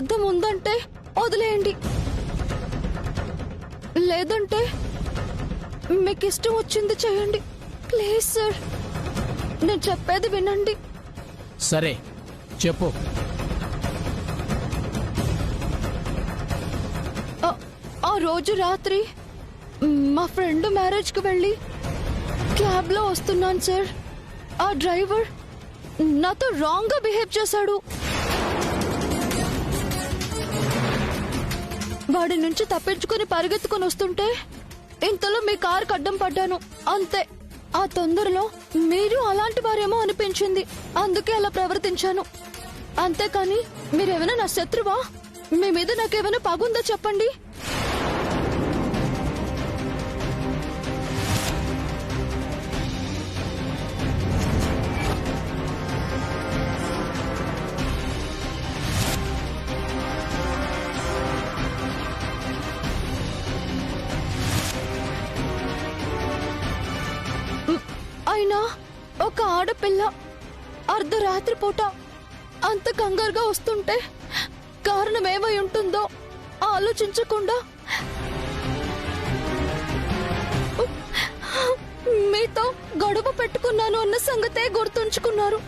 అర్థం ఉందంటే వదిలేయండి, లేదంటే మీకు ఇష్టం వచ్చింది చేయండి. ప్లీజ్ సార్, నేను చెప్పేది వినండి. సరే చెప్పు. ఆ రోజు రాత్రి మా ఫ్రెండ్ మ్యారేజ్ కి వెళ్ళి క్యాబ్ లో వస్తున్నాను సార్. ఆ డ్రైవర్ నాతో రాంగ్ గా బిహేవ్ చేశాడు. వాడి నుంచి తప్పించుకుని పరిగెత్తుకుని వస్తుంటే ఇంతలో మీ కారుకి అడ్డం పడ్డాను, అంతే. ఆ తొందరలో మీరు అలాంటి వారేమో అనిపించింది, అందుకే అలా ప్రవర్తించాను. అంతేకాని మీరేమైనా నా శత్రువా? మీ మీద నాకేమైనా పగుందా చెప్పండి. అయినా ఒక ఆడపిల్ల అర్ధరాత్రి పూట అంత కంగారుగా వస్తుంటే కారణం ఏమై ఉంటుందో ఆలోచించకుండా మీతో గొడవ పెట్టుకున్నాను అన్న సంగతే గుర్తుంచుకున్నారు,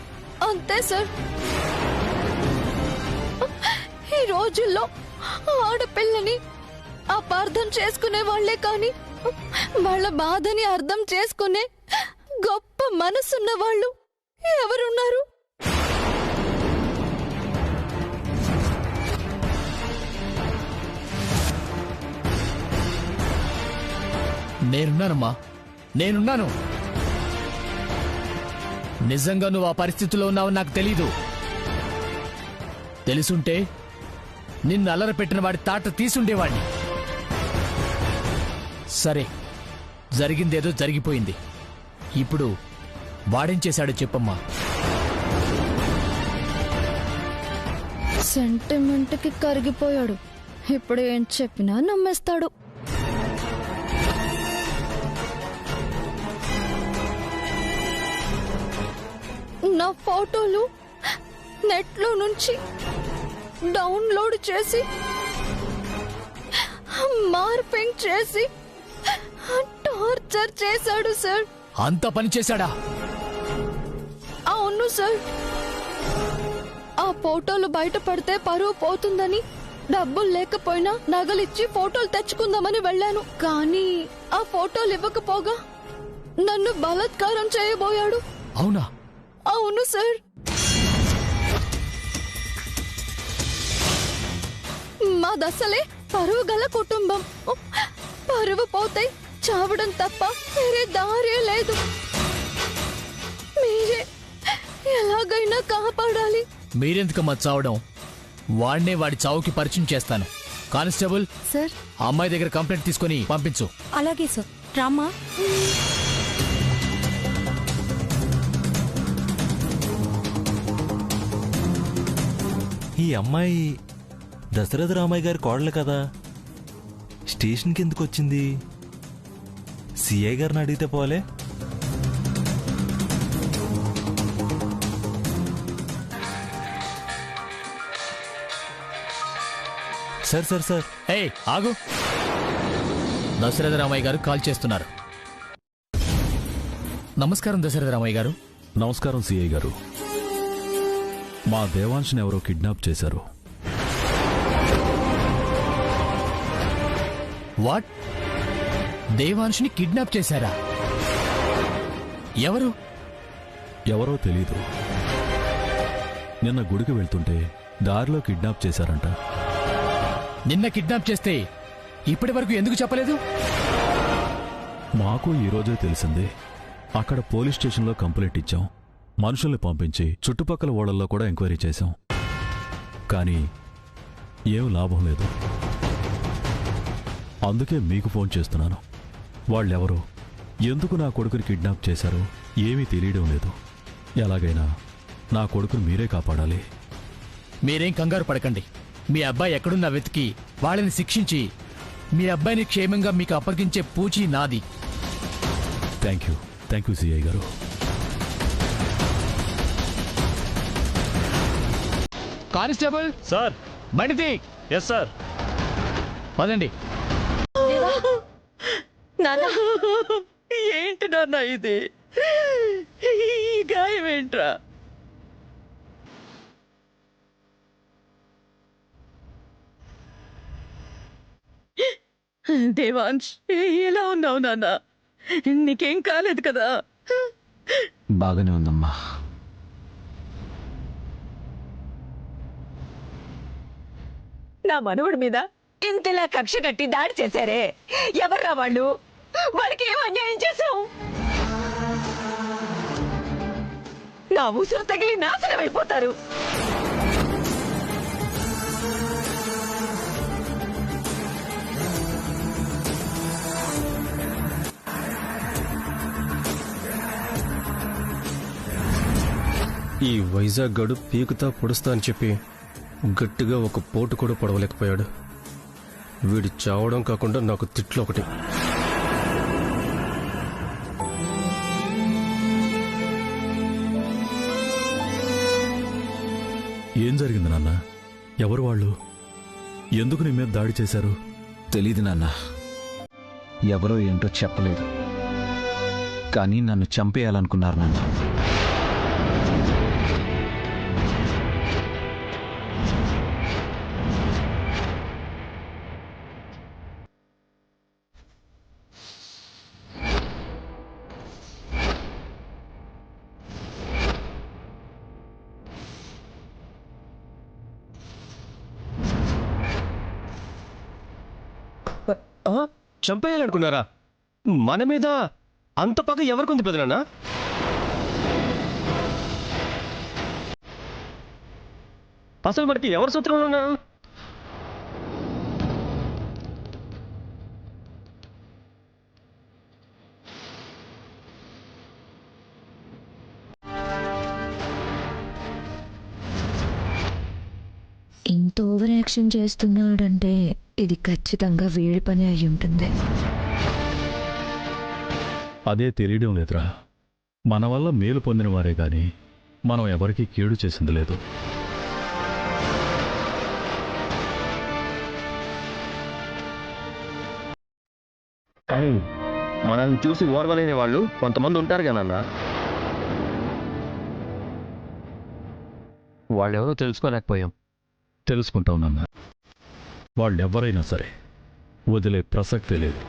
అంతే సార్. ఈ రోజుల్లో ఆడపిల్లని అపార్థం చేసుకునే వాళ్లే కాని వాళ్ళ బాధని అర్థం చేసుకునే గొప్ప మనసున్న వాళ్ళు ఎవరున్నారు? నేనున్నానమ్మా, నేనున్నాను. నిజంగా నువ్వు ఆ పరిస్థితిలో ఉన్నావని నాకు తెలీదు. తెలుసుంటే నిన్ను అల్లర పెట్టిన వాడి తాట తీసుండేవాడిని. సరే, జరిగిందేదో జరిగిపోయింది. ఇప్పుడు వాడేం చేశాడో చెప్పమ్మా. సెంటిమెంట్ కి కరిగిపోయాడు. ఇప్పుడు ఏం చెప్పినా నమ్మేస్తాడు. నా ఫోటోలు నెట్లో నుంచి డౌన్లోడ్ చేసి మార్పింగ్ చేసి టార్చర్ చేశాడు సార్. అంత పని చేశాడా? అవును సార్. ఆ ఫోటోలు బయటపడితే పరువు పోతుందని డబ్బులు లేకపోయినా నగలిచ్చి ఫోటోలు తెచ్చుకుందామని వెళ్ళాను. కానీ ఆ ఫోటోలు ఇవ్వకపోగా నన్ను బలాత్కారం చేయబోయాడు. అవునా? అవును సార్. మాదసలే పరువు గల కుటుంబం. పరువు పోతే చావడం తప్ప వేరే దారే లేదు. మీరే ఎలాగైనా కాపాడాలి. మీరెందుకమ్మా చావడం? వాడినే వాడి చావుకి పరిచయం చేస్తాను. కానిస్టేబుల్ సార్, ఆ అమ్మాయి దగ్గర కంప్లైంట్ తీసుకుని పంపించు. అలాగే సార్. రామ్మా. ఈ అమ్మాయి దశరథ రామయ్య గారి కోడలు కదా, స్టేషన్కి ఎందుకు వచ్చింది? సిఐ గారిని అడిగితే పోలే. Sir sir sir. ఏయ్ ఆగు. దశరథ రామయ్య గారు కాల్ చేస్తున్నారు. నమస్కారం దశరథ రామయ్య గారు. నమస్కారం సిఐ గారు. మా దేవాంశ్ని ఎవరో కిడ్నాప్ చేశారు. వాట్? దేవాంశ్ని కిడ్నాప్ చేశారా? ఎవరు? ఎవరో తెలీదు. నిన్న గుడికి వెళ్తుంటే దారిలో కిడ్నాప్ చేశారంట. నిన్న కిడ్నాప్ చేస్తే ఇప్పటి వరకు ఎందుకు చెప్పలేదు? మాకు ఈరోజే తెలిసింది. అక్కడ పోలీస్ స్టేషన్లో కంప్లైంట్ ఇచ్చాం. మనుషుల్ని పంపించి చుట్టుపక్కల ఓడల్లో కూడా ఎంక్వైరీ చేశాం. కానీ ఏం లాభం లేదు. అందుకే మీకు ఫోన్ చేస్తున్నాను. వాళ్ళెవరో, ఎందుకు నా కొడుకుని కిడ్నాప్ చేశారో ఏమీ తెలియడం లేదు. ఎలాగైనా నా కొడుకుని మీరే కాపాడాలి. మీరేం కంగారు పడకండి. మీ అబ్బాయి ఎక్కడున్నా వెతికి వాళ్ళని శిక్షించి మీ అబ్బాయిని క్షేమంగా మీకు అప్పగించే పూచీ నాది. Thank you CI garu. Constable sir, బండిది. Yes sir. పదండి. ఏంటి నాన్న ఇది? ఈ గాయం ఏంట్రా? దేవాంశ్, ఎలా ఉన్నావు నాన్న? నీకేం కాలేదు కదా? బాగానే ఉందమ్మా. నా మనవడి మీద ఇంతలా కక్ష కట్టి దాడి చేశారే, ఎవర్రా వాళ్ళు? వాళ్ళకి ఏం అన్యాయం చేశావు? నా ఉసురు తగిలి నాశనం అయిపోతారు. ఈ వైజాగ్ గడు పీకుతా పొడుస్తా అని చెప్పి గట్టిగా ఒక పోటు కూడా పొడవలేకపోయాడు. వీడు చావడం కాకుండా నాకు తిట్లు ఒకటి. ఏం జరిగింది నాన్న? ఎవరు వాళ్ళు? ఎందుకు నీ మీద దాడి చేశారు? తెలీదు నాన్న. ఎవరో ఏంటో చెప్పలేదు, కానీ నన్ను చంపేయాలనుకున్నారు నాన్న. చంపేయాలనుకున్నారా? మన మీద అంత పగ ఎవరికుంది పెదనాన్న? అసలు మనకి ఎవరు సూత్రంలో ఉన్నారు? ఇంత ఓవర్ యాక్షన్ చేస్తున్నాడంటే ఇది ఖచ్చితంగా వీడి పని అయి ఉంటుంది. అదే తెలియడం లేదురా. మన వల్ల మేలు పొందిన వారే గాని మనం ఎవరికీ కీడు చేసింది లేదు. కానీ మనల్ని చూసి ఓర్వలేని వాళ్ళు కొంతమంది ఉంటారు కదన్నా. వాళ్ళెవరో తెలుసుకోలేకపోయాం. తెలుసుకుంటావు నాన్న. వాళ్ళెవరైనా సరే వదిలే ప్రసక్తే లేదు.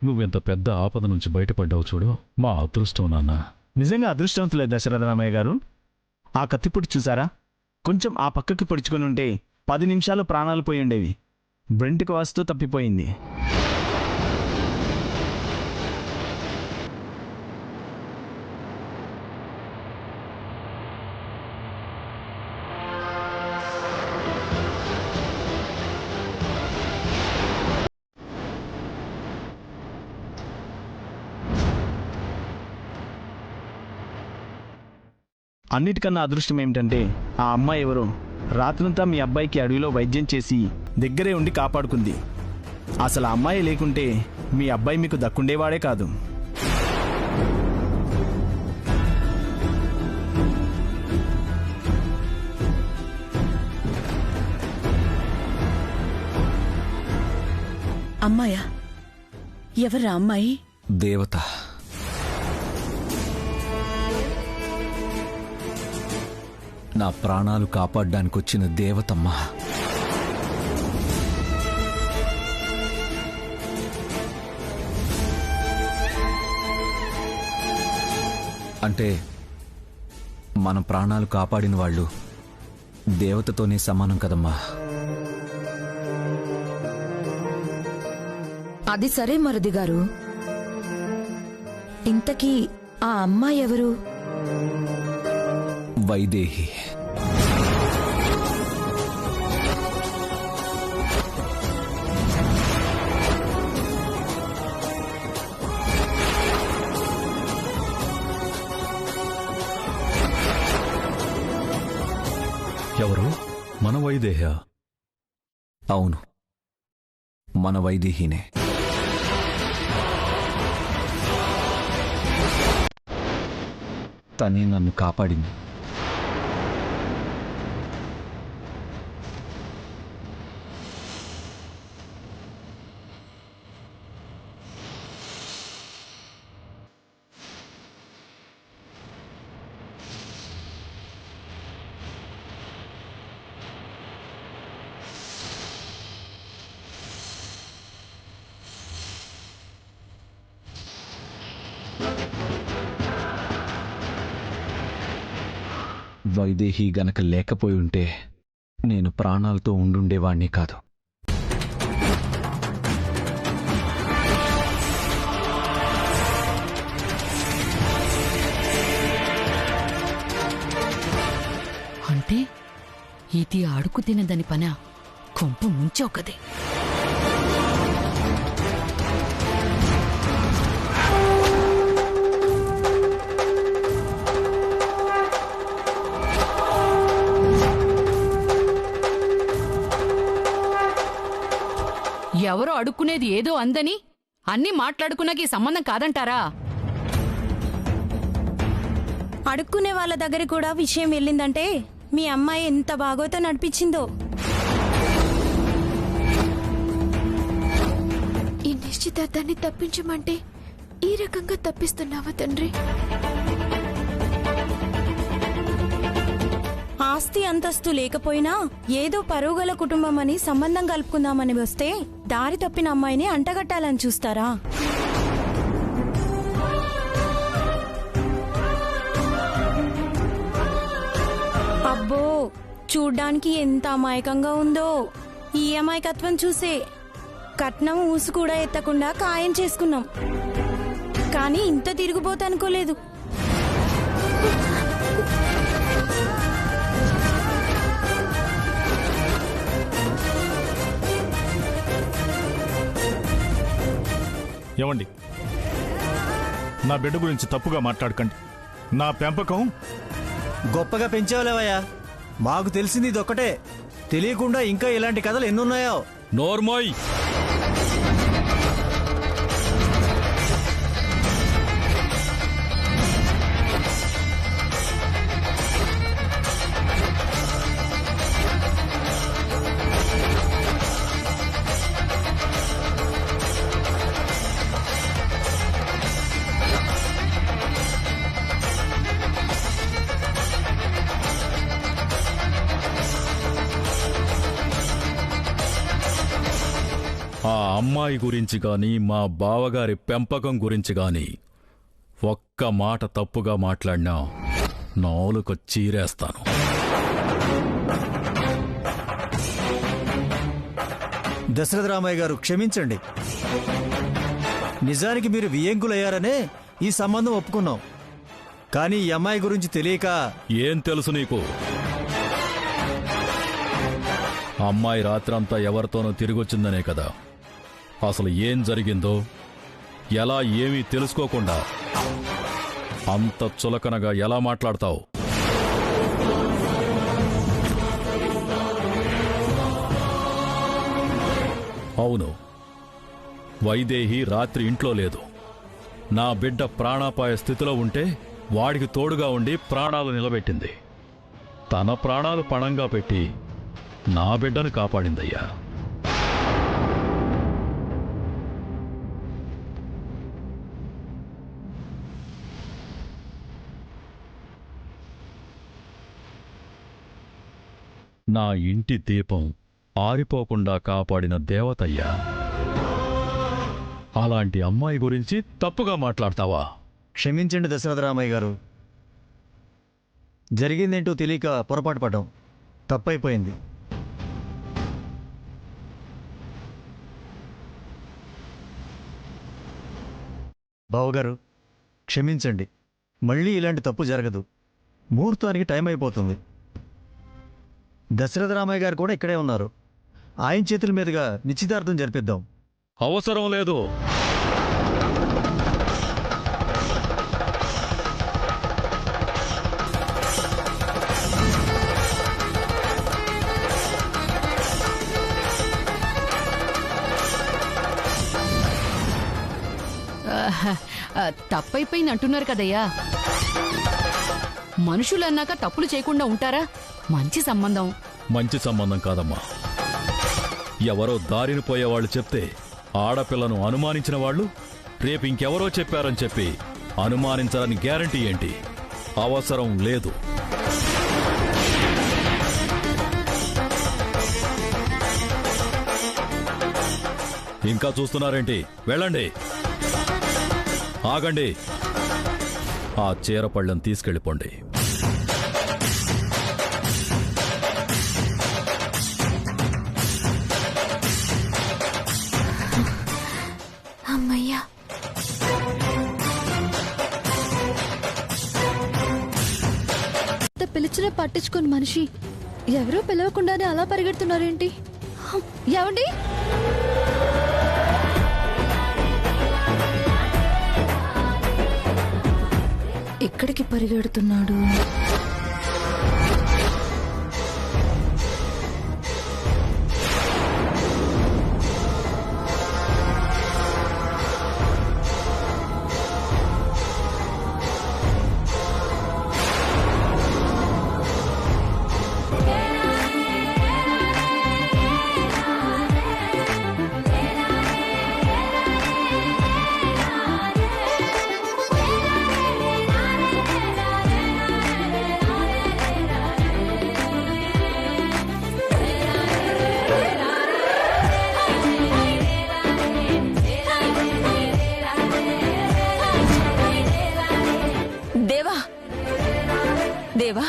నువ్వెంత పెద్ద ఆపద నుంచి బయటపడ్డావు చూడు. మా అదృష్టం నాన్న. నిజంగా అదృష్టవంతులే దశరథ రామయ్య గారు. ఆ కత్తిపుడి చూసారా? కొంచెం ఆ పక్కకి పొడుచుకొని ఉంటే 10 నిమిషాలు ప్రాణాలు పోయి ఉండేవి. బ్రెంట్కి వస్తూ తప్పిపోయింది. అన్నిటికన్నా అదృష్టం ఏమిటంటే ఆ అమ్మాయి ఎవరో రాత్రంతా మీ అబ్బాయికి అడవిలో వైద్యం చేసి దగ్గరే ఉండి కాపాడుకుంది. అసలు ఆ అమ్మాయి లేకుంటే మీ అబ్బాయి మీకు దక్కుండేవాడే కాదు. అమ్మాయా? ఎవరా అమ్మాయి? దేవత. నా ప్రాణాలు కాపాడడానికి వచ్చిన దేవతమ్మా. అంటే మన ప్రాణాలు కాపాడిన వాళ్ళు దేవతతోనే సమానం కదమ్మా. అది సరే మరుది గారు, ఇంతకీ ఆ అమ్మాయి ఎవరు? వైదేహి. ఎవరు? మన వైదేహ? అవును, మన వైదేహినే. తనే నన్ను కాపాడింది. వైదేహి గనక లేకపోయి ఉంటే నేను ప్రాణాలతో ఉండుండేవాణ్ణి కాదు. అంటే ఇది అడుగు తినదని పన కొంపు ముంచొకదే. ఎవరో అడుక్కునేది ఏదో అందని అన్నీ మాట్లాడుకున్నాక ఈ సంబంధం కాదంటారా? అడుక్కునే వాళ్ళ దగ్గర కూడా విషయం వెళ్ళిందంటే మీ అమ్మాయి ఎంత బాగోతో నడిపించిందో. ఈ నిశ్చితార్థాన్ని తప్పించమంటే ఈ రకంగా తప్పిస్తున్నావా తండ్రి? ఆస్తి అంతస్తు లేకపోయినా ఏదో పరువుగల కుటుంబం అని సంబంధం కలుపుకుందామని వస్తే దారి తప్పిన అమ్మాయిని అంటగట్టాలని చూస్తారా? అబ్బో, చూడ్డానికి ఎంత అమాయకంగా ఉందో. ఈ అమాయకత్వం చూసే కట్నం ఊసు కూడా ఎత్తకుండా ఖాయం చేసుకున్నాం. కానీ ఇంత తిరిగిపోతనుకోలేదు. ఏమండి, నా బిడ్డ గురించి తప్పుగా మాట్లాడకండి. నా పెంపకం గొప్పగా పెంచావులేవయ్యా. మాకు తెలిసింది ఇదొక్కటే. తెలియకుండా ఇంకా ఇలాంటి కథలు ఎన్నున్నాయో. నోర్మోయ్! ఆ అమ్మాయి గురించి గాని మా బావగారి పెంపకం గురించి గాని ఒక్క మాట తప్పుగా మాట్లాడినా నాలుక చీరేస్తాను. దశరథ రామయ్య గారు, క్షమించండి. నిజానికి మీరు వియ్యంకులయ్యారనే ఈ సంబంధం ఒప్పుకున్నాం. కానీ ఈ అమ్మాయి గురించి తెలియక. ఏం తెలుసు నీకు? అమ్మాయి రాత్రంతా ఎవరితోనో తిరిగొచ్చిందనే కదా. అసలు ఏం జరిగిందో ఎలా ఏమీ తెలుసుకోకుండా అంత చులకనగా ఎలా మాట్లాడతావు? అవును, వైదేహి రాత్రి ఇంట్లో లేదు. నా బిడ్డ ప్రాణాపాయ స్థితిలో ఉంటే వాడికి తోడుగా ఉండి ప్రాణాలు నిలబెట్టింది. తన ప్రాణాలు పణంగా పెట్టి నా బిడ్డను కాపాడిందయ్యా. నా ఇంటి దీపం ఆరిపోకుండా కాపాడిన దేవతయ్యా. అలాంటి అమ్మాయి గురించి తప్పుగా మాట్లాడతావా? క్షమించండి దశరథ రామయ్య గారు. జరిగిందేంటో తెలియక పొరపాటు పడ్డాం. తప్పైపోయింది. బావగారు, క్షమించండి. మళ్ళీ ఇలాంటి తప్పు జరగదు. ముహూర్తానికి టైం అయిపోతుంది. దశరథ రామయ్య గారు కూడా ఇక్కడే ఉన్నారు. ఆయన చేతుల మీదుగా నిశ్చితార్థం జరిపిద్దాం. అవసరం లేదు. తప్పైపోయింది అంటున్నారు కదయ్యా. మనుషులన్నాక తప్పులు చేయకుండా ఉంటారా? మంచి సంబంధం. మంచి సంబంధం కాదమ్మా. ఎవరో దారిని పోయేవాళ్ళు చెప్తే ఆడపిల్లను అనుమానించిన వాళ్ళు రేపు ఇంకెవరో చెప్పారని చెప్పి అనుమానించాలని గ్యారంటీ ఏంటి? అవసరం లేదు. ఇంకా చూస్తున్నారేంటి? వెళ్ళండి. ఆగండి. ఆ చీరపళ్ళను తీసుకెళ్ళిపోండి. అమ్మయ్యా. పిలిచిన పట్టించుకుని మనిషి ఎవరో పిలవకుండానే అలా పరిగెడుతున్నారేంటి? ఏమండి? ఎక్కడికి పరిగెడుతున్నాడు? దేవా, దేవా,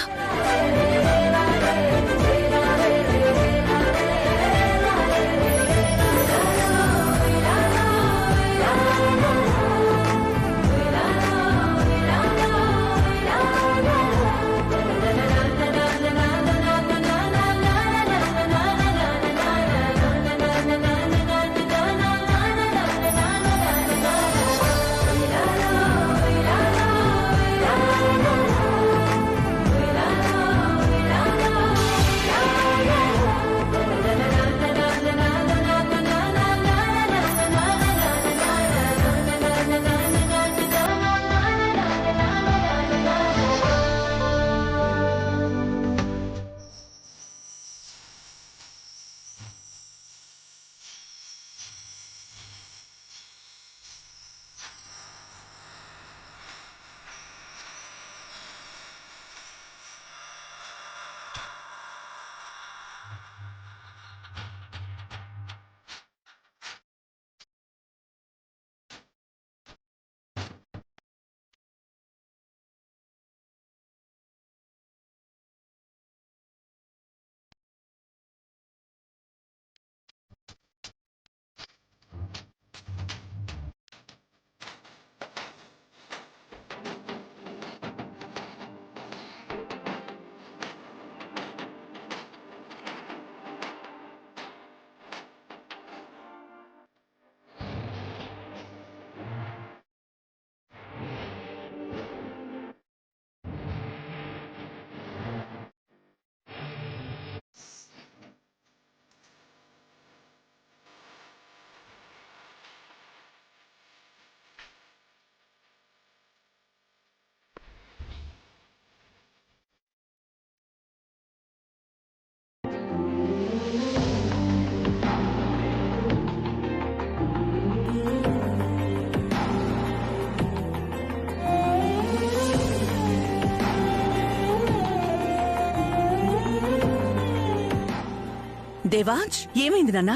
దేవాంశ్, ఏమైంది నాన్న?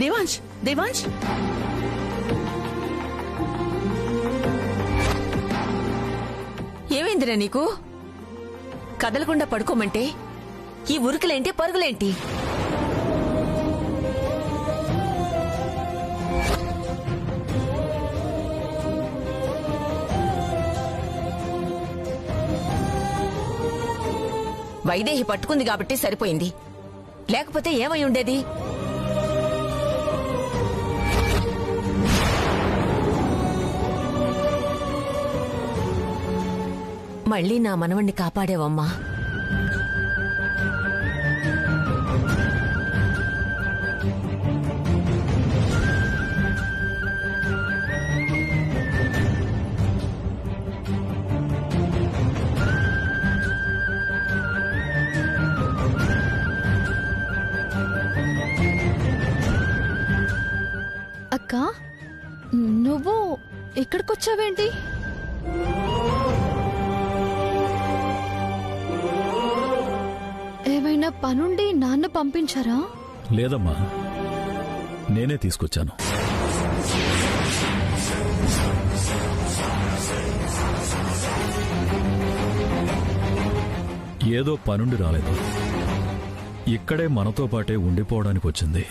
దేవాంశ్, దేవాంశ్, ఏమైందిరా నీకు? కదలకుండా పడుకోమంటే ఈ ఉరుకులేంటి, పరుగులేంటి? వైదేహి పట్టుకుంది కాబట్టి సరిపోయింది, లేకపోతే ఏమై ఉండేది? మళ్ళీ నా మనవణ్ణి కాపాడేవమ్మా. హారిక, నువ్వు ఇక్కడికొచ్చావేంటి? ఏమైనా పనుండి నాన్న పంపించారా? లేదమ్మా, నేనే తీసుకొచ్చాను. ఏదో పనుండి రాలేదు, ఇక్కడే మనతో పాటే ఉండిపోవడానికి వచ్చింది.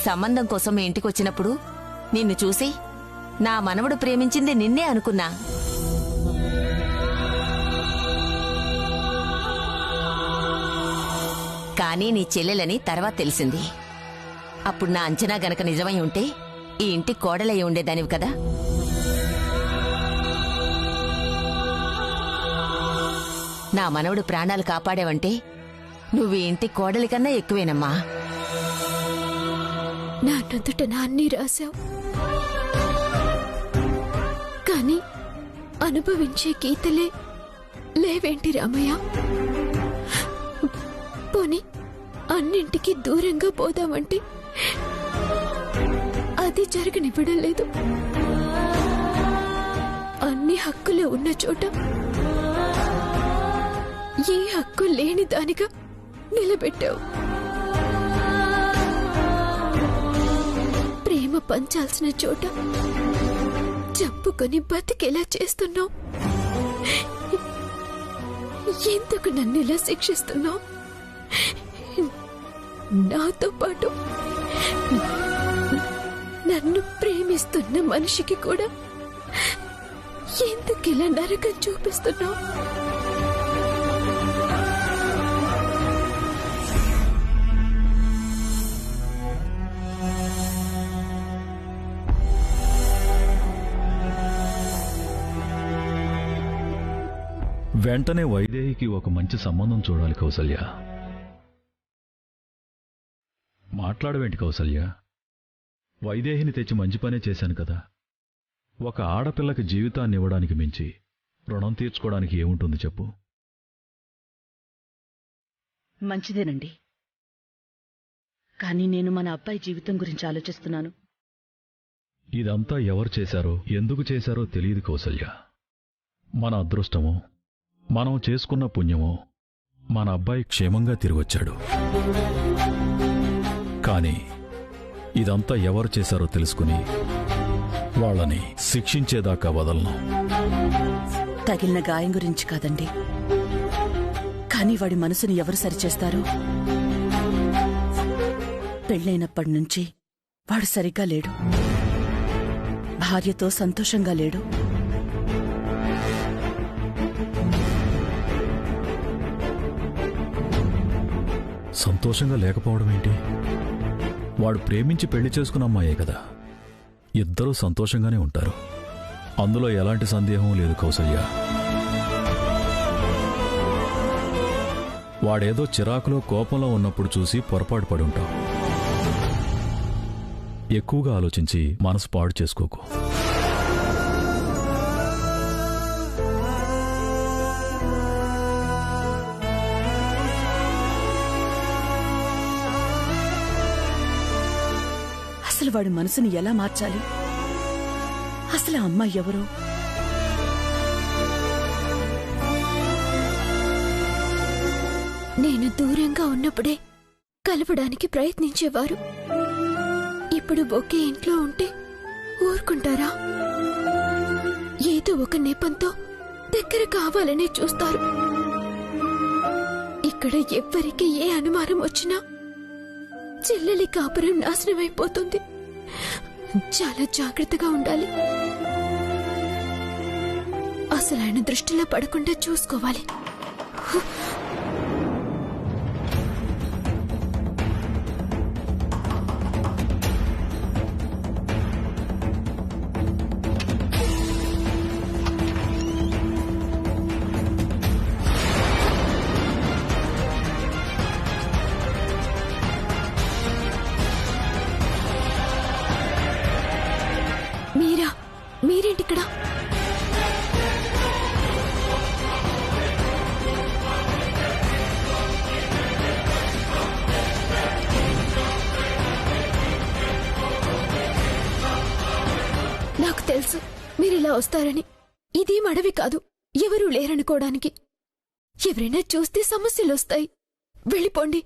సంబంధం కోసం మీ ఇంటికొచ్చినప్పుడు నిన్ను చూసి నా మనవడు ప్రేమించింది నిన్నే అనుకున్నా. కానీ నీ చెల్లెలని తర్వాత తెలిసింది. అప్పుడు నా అంచనా గనక నిజమై ఉంటే ఈ ఇంటి కోడలయ్యి ఉండేదానివి కదా. నా మనవడు ప్రాణాలు కాపాడావంటే నువ్వు ఈ ఇంటి కోడలి కన్నా ఎక్కువేనమ్మా. నా నుదుట నాన్ని రాశావు, కానీ అనుభవించే గీతలే లేవేంటి రామయ్య? పోనీ అన్నింటికి దూరంగా పోదామంటే అది జరగనివ్వడం లేదు. అన్ని హక్కులు ఉన్న చోట ఏ హక్కు లేని దానిగా నిలబెట్టావు. ప్రేమ పంచాల్సిన చోట చంపుకొని బతికేలా చేస్తున్నావు. ఎందుకు నన్ను ఇలా శిక్షిస్తున్నావు? నాతో పాటు నన్ను ప్రేమిస్తున్న మనిషికి కూడా ఎందుకు ఇలా నరకం చూపిస్తున్నావు? వెంటనే వైదేహికి ఒక మంచి సంబంధం చూడాలి కౌసల్య. మాట్లాడవేంటి కౌసల్య? వైదేహిని తెచ్చి మంచి పనే చేశాను కదా. ఒక ఆడపిల్లకి జీవితాన్ని ఇవ్వడానికి మించి రుణం తీర్చుకోవడానికి ఏముంటుంది చెప్పు? మంచిదేనండి, కానీ నేను మన అబ్బాయి జీవితం గురించి ఆలోచిస్తున్నాను. ఇదంతా ఎవరు చేశారో, ఎందుకు చేశారో తెలియదు కౌసల్య. మన అదృష్టమో, మనం చేసుకున్న పుణ్యమో మన అబ్బాయి క్షేమంగా తిరిగొచ్చాడు. కానీ ఇదంతా ఎవరు చేశారో తెలుసుకుని వాళ్ళని శిక్షించేదాకా వదలను. తగిలిన గాయం గురించి కాదండి, కానీ వాడి మనసుని ఎవరు సరిచేస్తారు? పెళ్ళైనప్పటి నుంచి వాడు సరిగ్గా లేడు, భార్యతో సంతోషంగా లేడు. సంతోషంగా లేకపోవడం ఏంటి? వాడు ప్రేమించి పెళ్లి చేసుకున్న అమ్మాయే కదా. ఇద్దరూ సంతోషంగానే ఉంటారు, అందులో ఎలాంటి సందేహం లేదు కౌసల్య. వాడేదో చిరాకులో కోపంలో ఉన్నప్పుడు చూసి పొరపాటు పడి ఉంటావు. ఎక్కువగా ఆలోచించి మనసు పాడు చేసుకోకు. అసలు వాడి మనసుని ఎలా మార్చాలి? అసలు ఆ అమ్మాయి ఎవరు? నేను దూరంగా ఉన్నప్పుడే కలవడానికి ప్రయత్నించేవారు. ఇప్పుడు ఒకే ఇంట్లో ఉంటే ఊరుకుంటారా? ఏదో ఒక నెపంతో దగ్గర కావాలనే చూస్తారు. ఇక్కడ ఎవ్వరికి ఏ అనుమానం వచ్చినా చెల్లెలి కాపురం నాశనమైపోతుంది. చాలా జాగ్రత్తగా ఉండాలి. అసలు ఆయన దృష్టిలో పడకుండా చూసుకోవాలి. తెలుసు మీరిలా వస్తారని. ఇదేం అడవి కాదు, ఎవరూ లేరనుకోవడానికి. ఎవరైనా చూస్తే సమస్యలొస్తాయి. వెళ్ళిపోండి.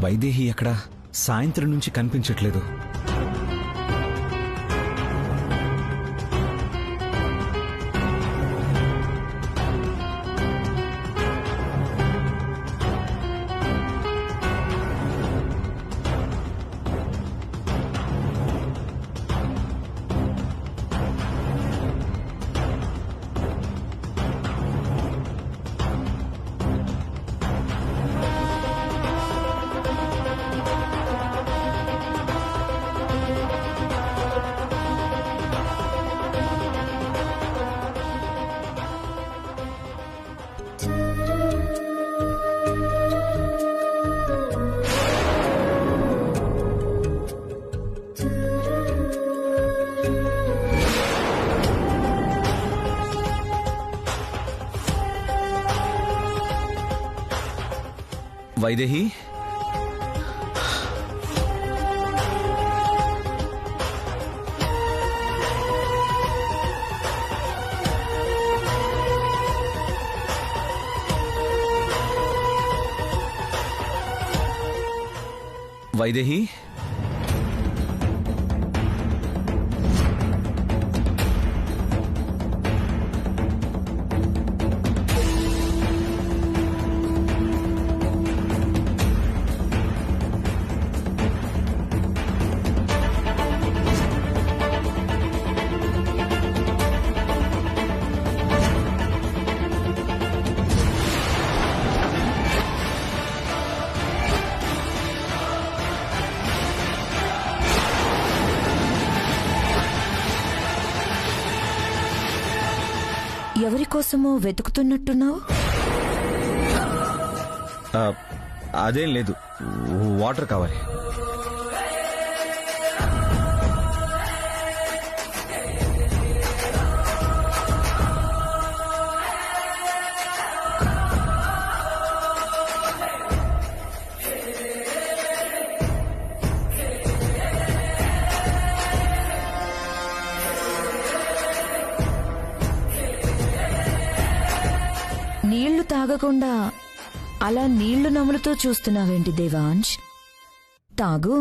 వైదేహి ఎక్కడా? సాయంత్రం నుంచి కనిపించట్లేదు. వైదేహి, వైదేహి, ఎవరికోసమో వెతుకుతున్నట్టున్నావు? అదేం లేదు, వాటర్ కావాలి. నీళ్లు తాగకుండా అలా నీళ్లు నములుతూ చూస్తున్నావేంటి దేవాంశ్? తాగు.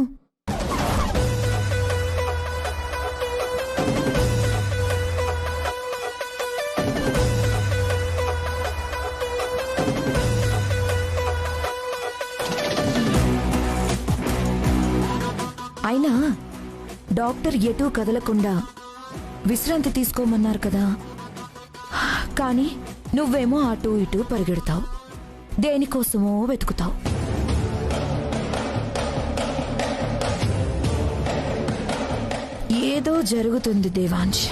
అయినా డాక్టర్ ఎటూ కదలకుండా విశ్రాంతి తీసుకోమన్నారు కదా, కానీ నువ్వేమో అటూ ఇటూ పరిగెడతావు, దేనికోసమో వెతుకుతావు. ఏదో జరుగుతుంది దేవాంశ్.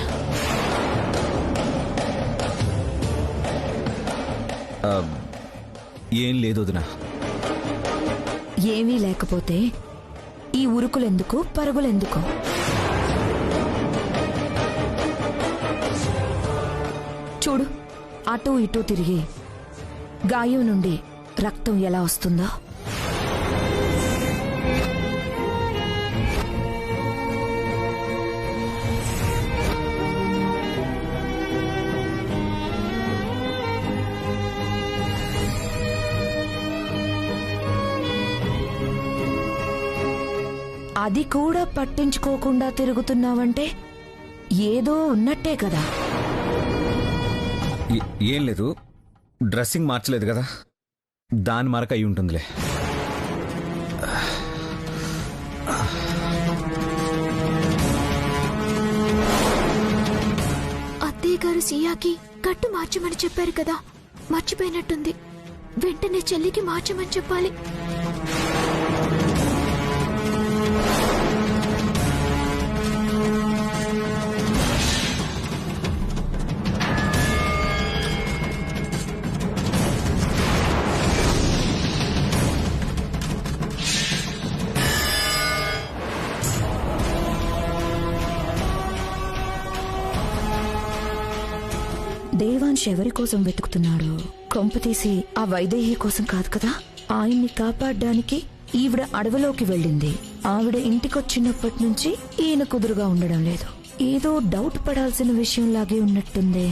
ఏం లేదు వదినా. ఏమీ లేకపోతే ఈ ఉరుకులెందుకు, పరుగులెందుకు? చూడు, అటూ ఇటూ తిరిగి గాయం నుండి రక్తం ఎలా వస్తుందో. అది కూడా పట్టించుకోకుండా తిరుగుతున్నావంటే ఏదో ఉన్నట్టే కదా. ఏం లేదు, డ్రెస్సింగ్ మార్చలేదు కదా, దాని మరక అయి ఉంటుందిలే. అత్తయ్య గారు సియాకి కట్టు మార్చమని చెప్పారు కదా, మర్చిపోయినట్టుంది. వెంటనే చెల్లికి మార్చమని చెప్పాలి. దేవాంశ్ ఎవరి కోసం వెతుకుతున్నాడు? కొంపతీసి ఆ వైదేహి కోసం కాదు కదా? ఆయన్ని కాపాడడానికి ఈవిడ అడవిలోకి వెళ్ళింది. ఆవిడ ఇంటికొచ్చినప్పటి నుంచి ఈయన కుదురుగా ఉండడం లేదు. ఏదో డౌట్ పడాల్సిన విషయంలాగే ఉన్నట్టుందే.